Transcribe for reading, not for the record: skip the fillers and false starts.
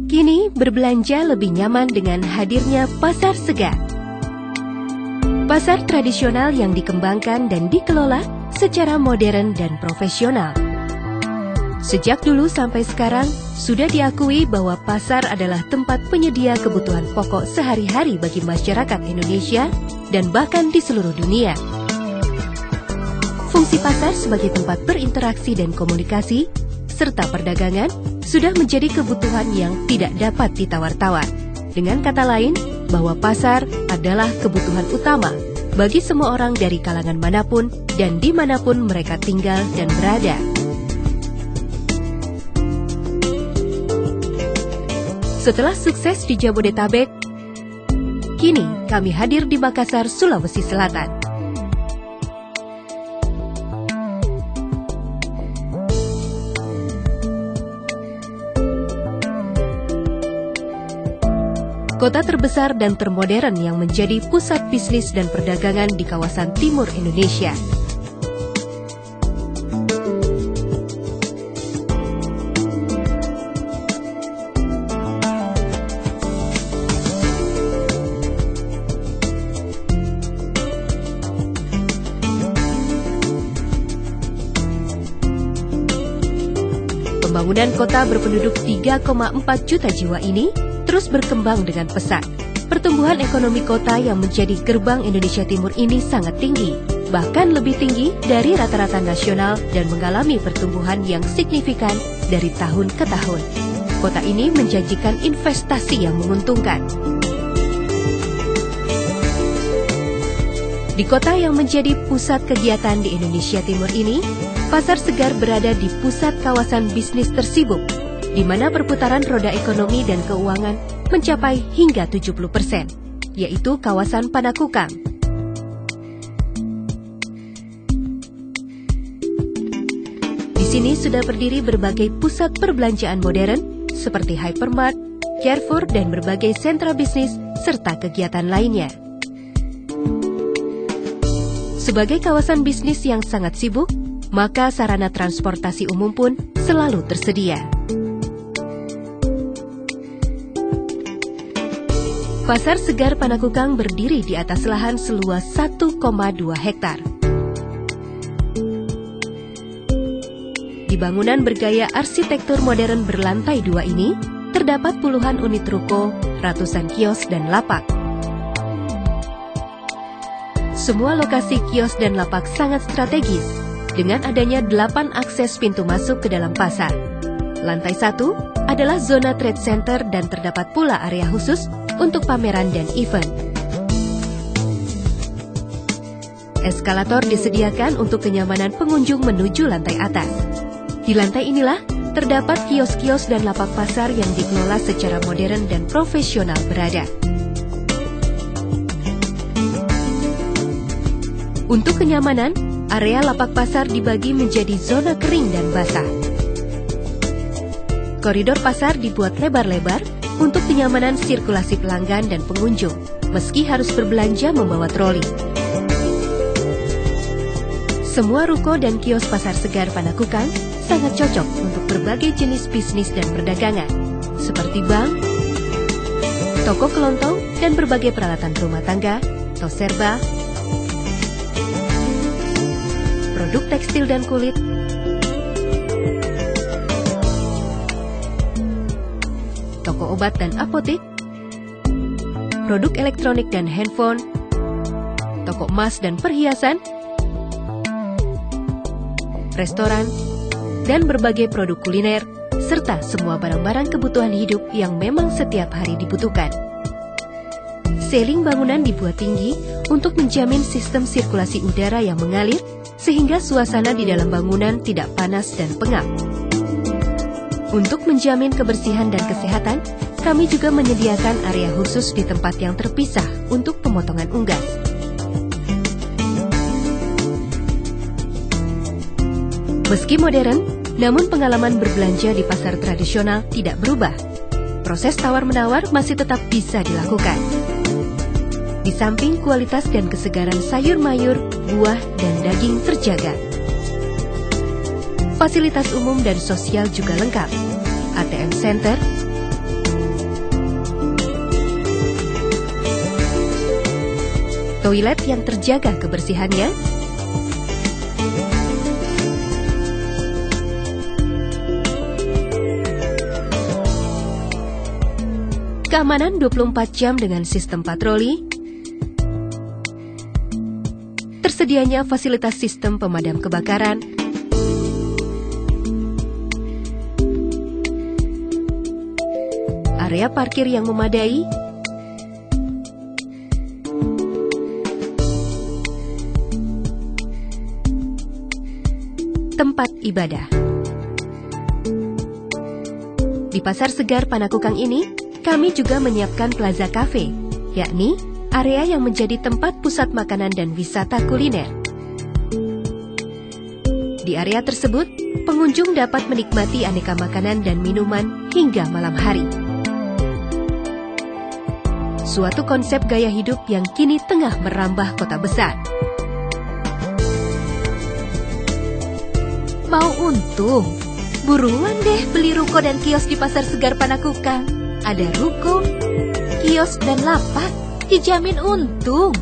Kini berbelanja lebih nyaman dengan hadirnya pasar segar. Pasar tradisional yang dikembangkan dan dikelola secara modern dan profesional. Sejak dulu sampai sekarang, sudah diakui bahwa pasar adalah tempat penyedia kebutuhan pokok sehari-hari bagi masyarakat Indonesia dan bahkan di seluruh dunia. Fungsi pasar sebagai tempat berinteraksi dan komunikasi, serta perdagangan, sudah menjadi kebutuhan yang tidak dapat ditawar-tawar. Dengan kata lain, bahwa pasar adalah kebutuhan utama bagi semua orang dari kalangan manapun dan dimanapun mereka tinggal dan berada. Setelah sukses di Jabodetabek, kini kami hadir di Makassar, Sulawesi Selatan. Kota terbesar dan termodern yang menjadi pusat bisnis dan perdagangan di kawasan timur Indonesia. Pembangunan kota berpenduduk 3,4 juta jiwa ini terus berkembang dengan pesat. Pertumbuhan ekonomi kota yang menjadi gerbang Indonesia Timur ini sangat tinggi, bahkan lebih tinggi dari rata-rata nasional dan mengalami pertumbuhan yang signifikan dari tahun ke tahun. Kota ini menjanjikan investasi yang menguntungkan. Di kota yang menjadi pusat kegiatan di Indonesia Timur ini, Pasar Segar berada di pusat kawasan bisnis tersibuk, di mana perputaran roda ekonomi dan keuangan mencapai hingga 70%, yaitu kawasan Panakukang. Di sini sudah berdiri berbagai pusat perbelanjaan modern seperti Hypermart, Carrefour, dan berbagai sentra bisnis serta kegiatan lainnya. Sebagai kawasan bisnis yang sangat sibuk, maka sarana transportasi umum pun selalu tersedia. Pasar Segar Panakukang berdiri di atas lahan seluas 1,2 hektar. Di bangunan bergaya arsitektur modern berlantai 2 ini, terdapat puluhan unit ruko, ratusan kios, dan lapak. Semua lokasi kios dan lapak sangat strategis, dengan adanya 8 akses pintu masuk ke dalam pasar. Lantai 1 adalah zona trade center dan terdapat pula area khusus untuk pameran dan event. Eskalator disediakan untuk kenyamanan pengunjung menuju lantai atas. Di lantai inilah terdapat kios-kios dan lapak pasar yang dikelola secara modern dan profesional berada. Untuk kenyamanan, area lapak pasar dibagi menjadi zona kering dan basah. Koridor pasar dibuat lebar-lebar untuk kenyamanan sirkulasi pelanggan dan pengunjung, meski harus berbelanja membawa troli. Semua ruko dan kios Pasar Segar Panakukang sangat cocok untuk berbagai jenis bisnis dan perdagangan, seperti bank, toko kelontong, dan berbagai peralatan rumah tangga, tos serba, produk tekstil dan kulit, toko obat dan apotek, produk elektronik dan handphone, toko emas dan perhiasan, restoran, dan berbagai produk kuliner, serta semua barang-barang kebutuhan hidup yang memang setiap hari dibutuhkan. Seling bangunan dibuat tinggi untuk menjamin sistem sirkulasi udara yang mengalir, sehingga suasana di dalam bangunan tidak panas dan pengap. Untuk menjamin kebersihan dan kesehatan, kami juga menyediakan area khusus di tempat yang terpisah untuk pemotongan unggas. Meski modern, namun pengalaman berbelanja di pasar tradisional tidak berubah. Proses tawar-menawar masih tetap bisa dilakukan. Di samping kualitas dan kesegaran sayur-mayur, buah, dan daging terjaga. Fasilitas umum dan sosial juga lengkap. ATM Center, toilet yang terjaga kebersihannya, keamanan 24 jam dengan sistem patroli, tersedianya fasilitas sistem pemadam kebakaran, area parkir yang memadai, tempat ibadah. Di Pasar Segar Panakukang ini, kami juga menyiapkan Plaza Cafe, yakni area yang menjadi tempat pusat makanan dan wisata kuliner. Di area tersebut, pengunjung dapat menikmati aneka makanan dan minuman hingga malam hari. Suatu konsep gaya hidup yang kini tengah merambah kota besar. Mau untung? Buruan deh beli ruko dan kios di Pasar Segar Panakukang. Ada ruko, kios, dan lapak, dijamin untung.